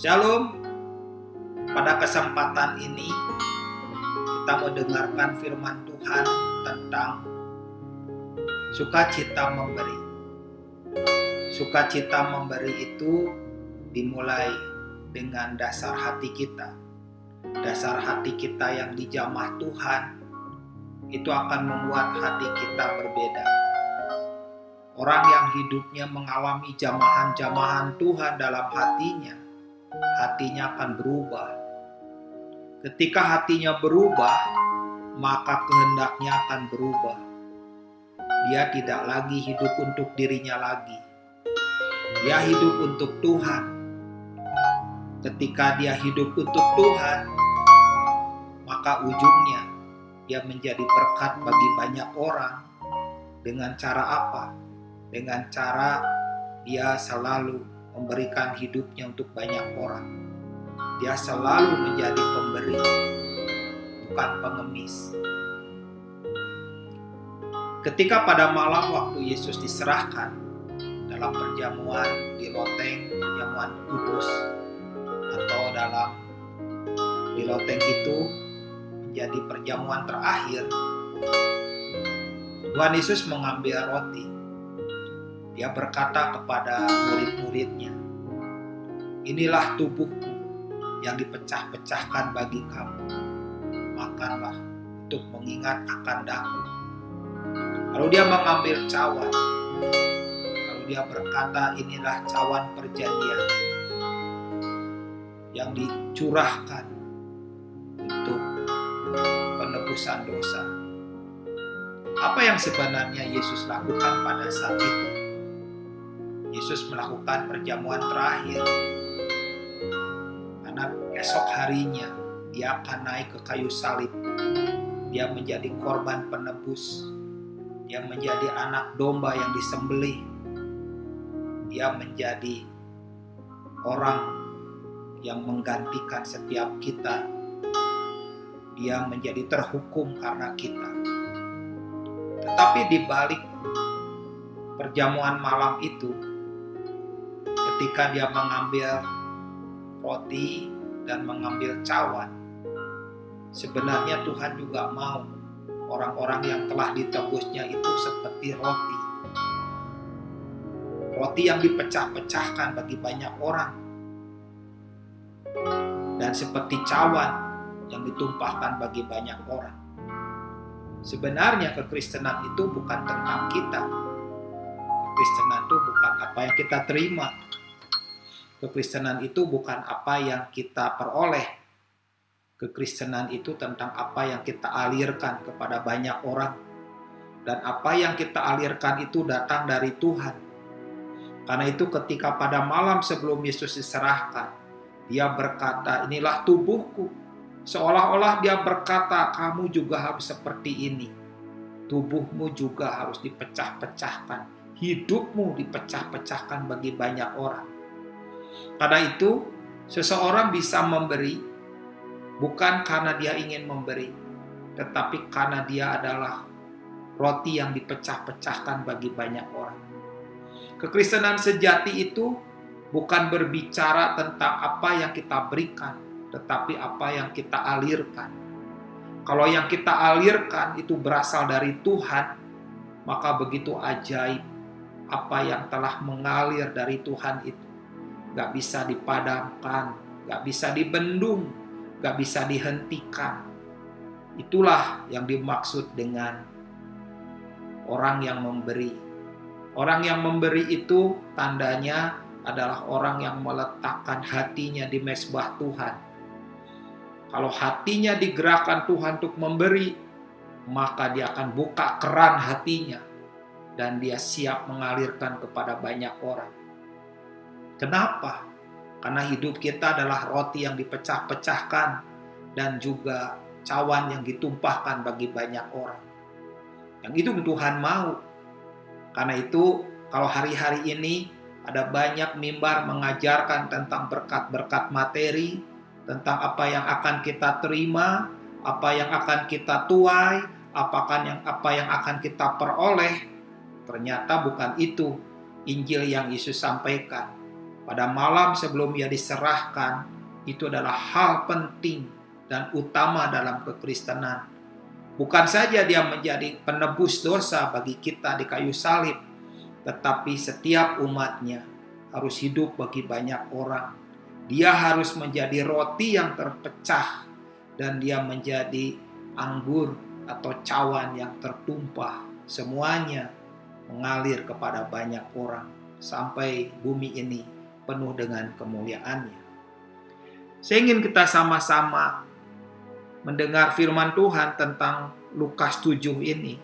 Shalom, pada kesempatan ini kita mendengarkan firman Tuhan tentang sukacita memberi. Sukacita memberi itu dimulai dengan dasar hati kita. Dasar hati kita yang dijamah Tuhan itu akan membuat hati kita berbeda. Orang yang hidupnya mengalami jamahan-jamahan Tuhan dalam hatinya akan berubah. Ketika hatinya berubah, maka kehendaknya akan berubah. Dia tidak lagi hidup untuk dirinya lagi. Dia hidup untuk Tuhan. Ketika dia hidup untuk Tuhan, maka ujungnya dia menjadi berkat bagi banyak orang. Dengan cara apa? Dengan cara dia selalu memberikan hidupnya untuk banyak orang. Dia selalu menjadi pemberi, bukan pengemis. Ketika pada malam waktu Yesus diserahkan dalam perjamuan di loteng, perjamuan kudus, atau di loteng itu menjadi perjamuan terakhir, Tuhan Yesus mengambil roti. Dia berkata kepada murid-muridnya, "Inilah tubuhku yang dipecah-pecahkan bagi kamu. Makanlah untuk mengingat akan aku." Lalu dia mengambil cawan. Lalu dia berkata, "Inilah cawan perjanjian yang dicurahkan untuk penebusan dosa." Apa yang sebenarnya Yesus lakukan pada saat itu? Yesus melakukan perjamuan terakhir. Karena esok harinya dia akan naik ke kayu salib. Dia menjadi korban penebus. Dia menjadi anak domba yang disembelih. Dia menjadi orang yang menggantikan setiap kita. Dia menjadi terhukum karena kita. Tetapi di balik perjamuan malam itu, ketika dia mengambil roti dan mengambil cawan, sebenarnya Tuhan juga mau orang-orang yang telah ditebusnya itu seperti roti. Roti yang dipecah-pecahkan bagi banyak orang. Dan seperti cawan yang ditumpahkan bagi banyak orang. Sebenarnya kekristenan itu bukan tentang kita. Kekristenan itu bukan apa yang kita terima. Kekristenan itu bukan apa yang kita peroleh. Kekristenan itu tentang apa yang kita alirkan kepada banyak orang. Dan apa yang kita alirkan itu datang dari Tuhan. Karena itu ketika pada malam sebelum Yesus diserahkan, dia berkata, "Inilah tubuhku." Seolah-olah dia berkata, kamu juga harus seperti ini. Tubuhmu juga harus dipecah-pecahkan. Hidupmu dipecah-pecahkan bagi banyak orang. Karena itu, seseorang bisa memberi bukan karena dia ingin memberi, tetapi karena dia adalah roti yang dipecah-pecahkan bagi banyak orang. Kekristenan sejati itu bukan berbicara tentang apa yang kita berikan, tetapi apa yang kita alirkan. Kalau yang kita alirkan itu berasal dari Tuhan, maka begitu ajaib apa yang telah mengalir dari Tuhan itu. Gak bisa dipadamkan, gak bisa dibendung, gak bisa dihentikan. Itulah yang dimaksud dengan orang yang memberi. Orang yang memberi itu tandanya adalah orang yang meletakkan hatinya di mezbah Tuhan. Kalau hatinya digerakkan Tuhan untuk memberi, maka dia akan buka keran hatinya dan dia siap mengalirkan kepada banyak orang. Kenapa? Karena hidup kita adalah roti yang dipecah-pecahkan dan juga cawan yang ditumpahkan bagi banyak orang. Yang itu Tuhan mau. Karena itu kalau hari-hari ini ada banyak mimbar mengajarkan tentang berkat-berkat materi, tentang apa yang akan kita terima, apa yang akan kita tuai, apa yang akan kita peroleh. Ternyata bukan itu Injil yang Yesus sampaikan. pada malam sebelum ia diserahkan, itu adalah hal penting dan utama dalam kekristenan. Bukan saja dia menjadi penebus dosa bagi kita di kayu salib, tetapi setiap umatnya harus hidup bagi banyak orang. Dia harus menjadi roti yang terpecah, dan dia menjadi anggur atau cawan yang tertumpah. Semuanya mengalir kepada banyak orang sampai bumi ini penuh dengan kemuliaannya. Saya ingin kita sama-sama mendengar firman Tuhan tentang Lukas 7 ini.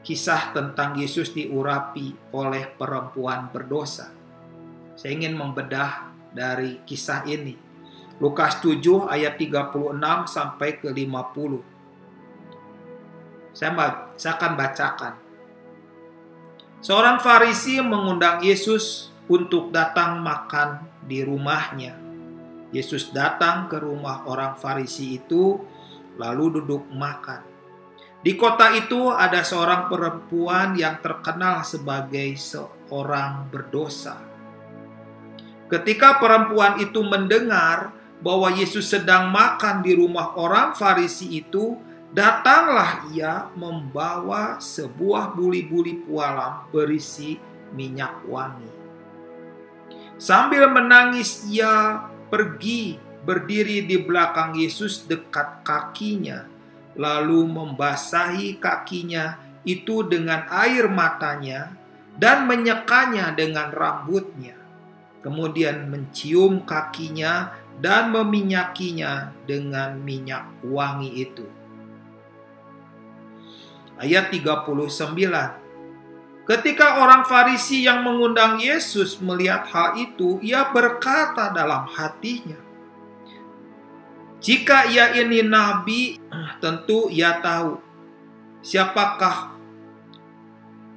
Kisah tentang Yesus diurapi oleh perempuan berdosa. Saya ingin membedah dari kisah ini. Lukas 7 ayat 36 sampai ke 50. Saya akan bacakan. Seorang Farisi mengundang Yesus untuk datang makan di rumahnya. Yesus datang ke rumah orang Farisi itu, lalu duduk makan. Di kota itu ada seorang perempuan yang terkenal sebagai seorang berdosa. Ketika perempuan itu mendengar bahwa Yesus sedang makan di rumah orang Farisi itu, datanglah ia membawa sebuah buli-buli pualam berisi minyak wangi. Sambil menangis ia pergi berdiri di belakang Yesus dekat kakinya, lalu membasahi kakinya itu dengan air matanya dan menyekanya dengan rambutnya. Kemudian mencium kakinya dan meminyakinya dengan minyak wangi itu. Ayat 39. Ketika orang Farisi yang mengundang Yesus melihat hal itu, ia berkata dalam hatinya, "Jika ia ini nabi, tentu ia tahu siapakah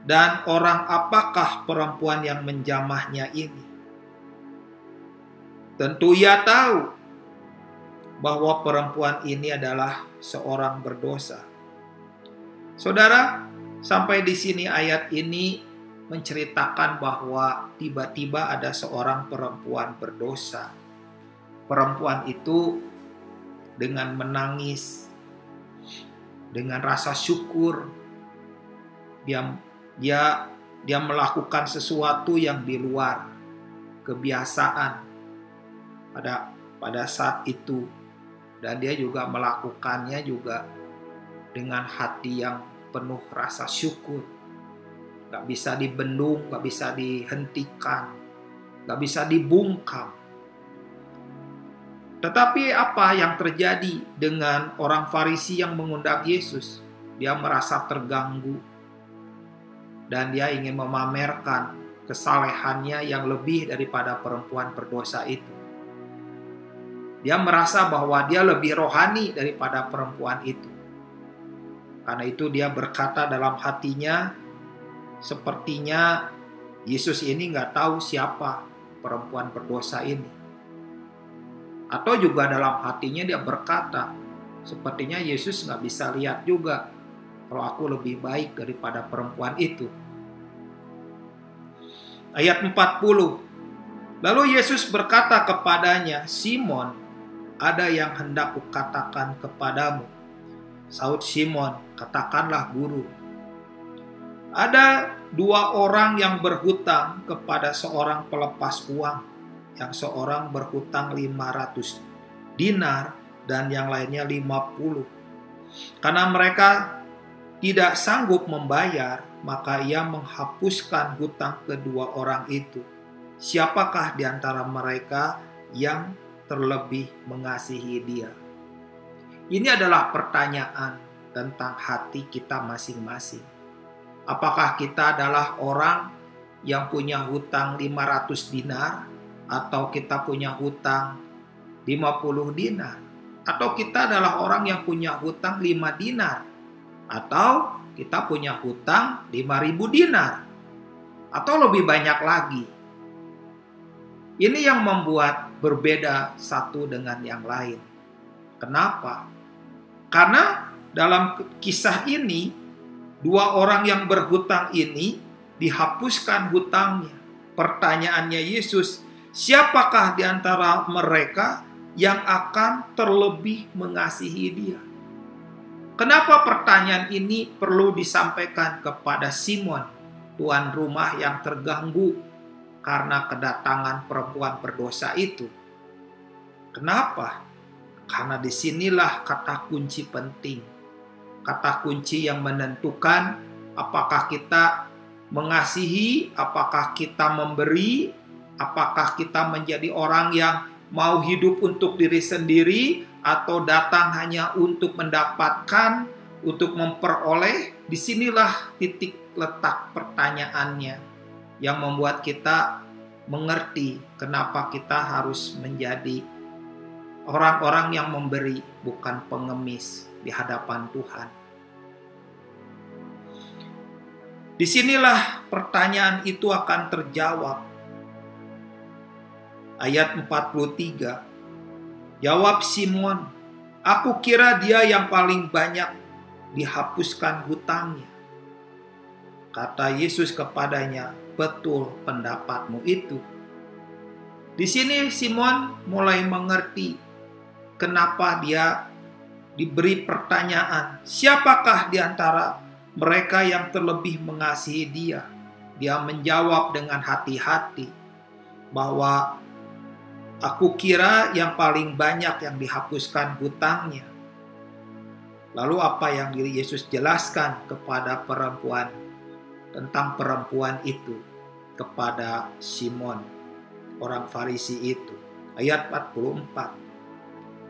dan orang apakah perempuan yang menjamahnya ini. Tentu ia tahu bahwa perempuan ini adalah seorang berdosa." Saudara, sampai di sini ayat ini menceritakan bahwa tiba-tiba ada seorang perempuan berdosa. Perempuan itu dengan menangis, dengan rasa syukur, dia melakukan sesuatu yang di luar kebiasaan pada saat itu, dan dia juga melakukannya juga dengan hati yang penuh rasa syukur. Gak bisa dibendung, gak bisa dihentikan, gak bisa dibungkam. Tetapi apa yang terjadi dengan orang Farisi yang mengundang Yesus? Dia merasa terganggu dan dia ingin memamerkan kesalehannya yang lebih daripada perempuan berdosa itu. Dia merasa bahwa dia lebih rohani daripada perempuan itu. Karena itu dia berkata dalam hatinya, sepertinya Yesus ini nggak tahu siapa perempuan berdosa ini. Atau juga dalam hatinya dia berkata, sepertinya Yesus nggak bisa lihat juga kalau aku lebih baik daripada perempuan itu. Ayat 40. Lalu Yesus berkata kepadanya, "Simon, ada yang hendak kukatakan kepadamu." Saud Simon, "Katakanlah guru." Ada dua orang yang berhutang kepada seorang pelepas uang. Yang seorang berhutang 500 dinar dan yang lainnya 50. Karena mereka tidak sanggup membayar, maka ia menghapuskan hutang kedua orang itu. Siapakah di antara mereka yang terlebih mengasihi dia? Ini adalah pertanyaan tentang hati kita masing-masing. Apakah kita adalah orang yang punya hutang 500 dinar, atau kita punya hutang 50 dinar? Atau kita adalah orang yang punya hutang 5 dinar? Atau kita punya hutang 5.000 dinar? Atau lebih banyak lagi? Ini yang membuat berbeda satu dengan yang lain. Kenapa? Karena dalam kisah ini, dua orang yang berhutang ini dihapuskan hutangnya. Pertanyaannya Yesus, Siapakah di antara mereka yang akan terlebih mengasihi dia? Kenapa pertanyaan ini perlu disampaikan kepada Simon, tuan rumah yang terganggu karena kedatangan perempuan berdosa itu? Kenapa? Karena disinilah kata kunci penting. Kata kunci yang menentukan apakah kita mengasihi, apakah kita memberi, apakah kita menjadi orang yang mau hidup untuk diri sendiri, atau datang hanya untuk mendapatkan, untuk memperoleh. Disinilah titik letak pertanyaannya yang membuat kita mengerti kenapa kita harus menjadi orang-orang yang memberi, bukan pengemis di hadapan Tuhan. Disinilah pertanyaan itu akan terjawab. Ayat 43. Jawab Simon, "Aku kira dia yang paling banyak dihapuskan hutangnya." Kata Yesus kepadanya, "Betul pendapatmu itu." Di sini Simon mulai mengerti kenapa dia diberi pertanyaan, siapakah di antara mereka yang terlebih mengasihi dia. Dia menjawab dengan hati-hati bahwa aku kira yang paling banyak yang dihapuskan hutangnya. Lalu apa yang Yesus jelaskan kepada perempuan tentang perempuan itu kepada Simon, orang Farisi itu. Ayat 44.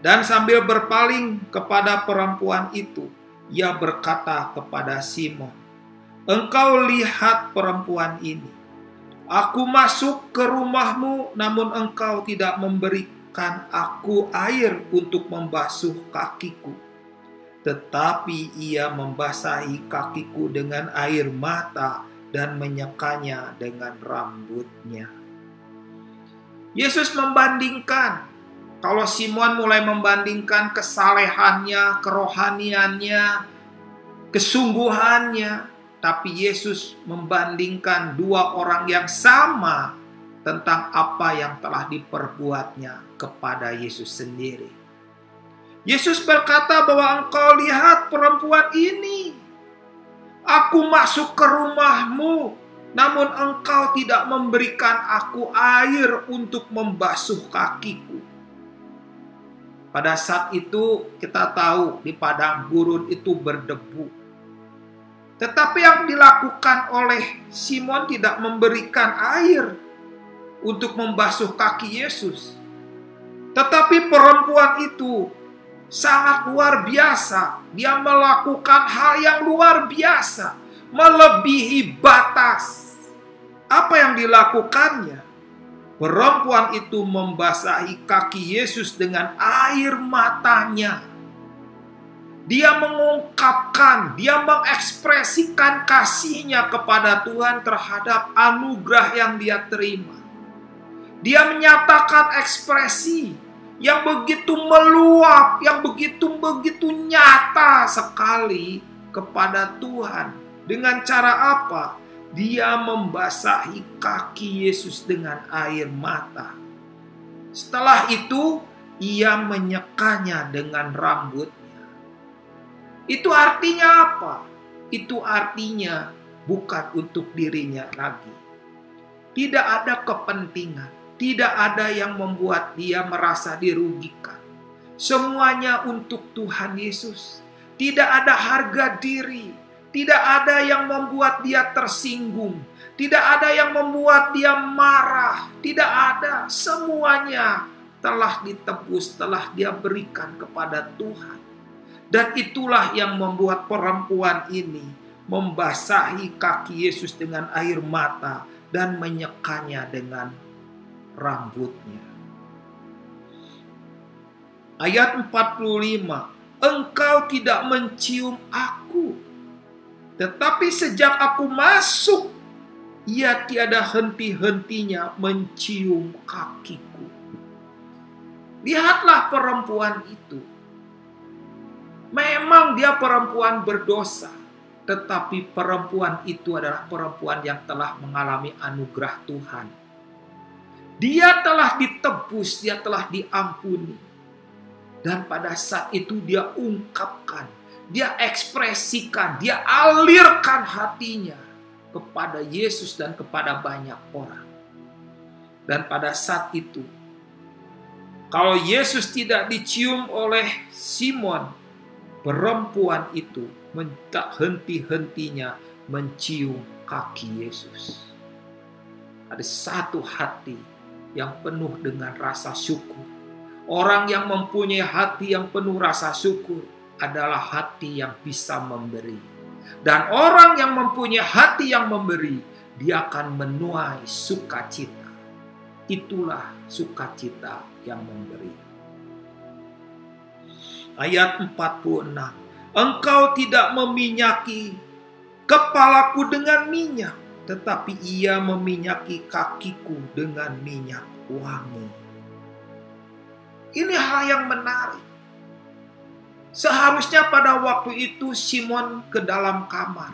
Dan sambil berpaling kepada perempuan itu, ia berkata kepada Simon, "Engkau lihat perempuan ini. Aku masuk ke rumahmu, namun engkau tidak memberikan aku air untuk membasuh kakiku. Tetapi ia membasahi kakiku dengan air mata dan menyekanya dengan rambutnya." Yesus membandingkan. Kalau Simon mulai membandingkan kesalehannya, kerohaniannya, kesungguhannya, tapi Yesus membandingkan dua orang yang sama tentang apa yang telah diperbuatnya kepada Yesus sendiri. Yesus berkata bahwa engkau lihat perempuan ini. Aku masuk ke rumahmu, namun engkau tidak memberikan aku air untuk membasuh kakiku. Pada saat itu kita tahu di padang gurun itu berdebu. Tetapi yang dilakukan oleh Simon tidak memberikan air untuk membasuh kaki Yesus. Tetapi perempuan itu sangat luar biasa. Dia melakukan hal yang luar biasa, melebihi batas. Apa yang dilakukannya? Perempuan itu membasahi kaki Yesus dengan air matanya. Dia mengungkapkan, dia mengekspresikan kasihnya kepada Tuhan terhadap anugerah yang dia terima. Dia menyatakan ekspresi yang begitu meluap, yang begitu nyata sekali kepada Tuhan. Dengan cara apa? Dia membasahi kaki Yesus dengan air mata. Setelah itu, ia menyekanya dengan rambutnya. Itu artinya apa? Itu artinya bukan untuk dirinya lagi. Tidak ada kepentingan. Tidak ada yang membuat dia merasa dirugikan. Semuanya untuk Tuhan Yesus. Tidak ada harga diri. Tidak ada yang membuat dia tersinggung. Tidak ada yang membuat dia marah. Tidak ada. Semuanya telah ditebus, telah dia berikan kepada Tuhan. Dan itulah yang membuat perempuan ini membasahi kaki Yesus dengan air mata dan menyekanya dengan rambutnya. Ayat 45. Engkau tidak mencium aku. Tetapi sejak aku masuk, ia tiada henti-hentinya mencium kakiku. Lihatlah perempuan itu. Memang dia perempuan berdosa. Tetapi perempuan itu adalah perempuan yang telah mengalami anugerah Tuhan. Dia telah ditebus, dia telah diampuni. Dan pada saat itu dia ungkapkan, dia ekspresikan, dia alirkan hatinya kepada Yesus dan kepada banyak orang. Dan pada saat itu, kalau Yesus tidak dicium oleh Simon, perempuan itu tak henti-hentinya mencium kaki Yesus. Ada satu hati yang penuh dengan rasa syukur. Orang yang mempunyai hati yang penuh rasa syukur adalah hati yang bisa memberi. Dan orang yang mempunyai hati yang memberi, dia akan menuai sukacita. Itulah sukacita yang memberi. Ayat 46. Engkau tidak meminyaki kepalaku dengan minyak, tetapi ia meminyaki kakiku dengan minyak wangi. Ini hal yang menarik. Seharusnya pada waktu itu Simon ke dalam kamar.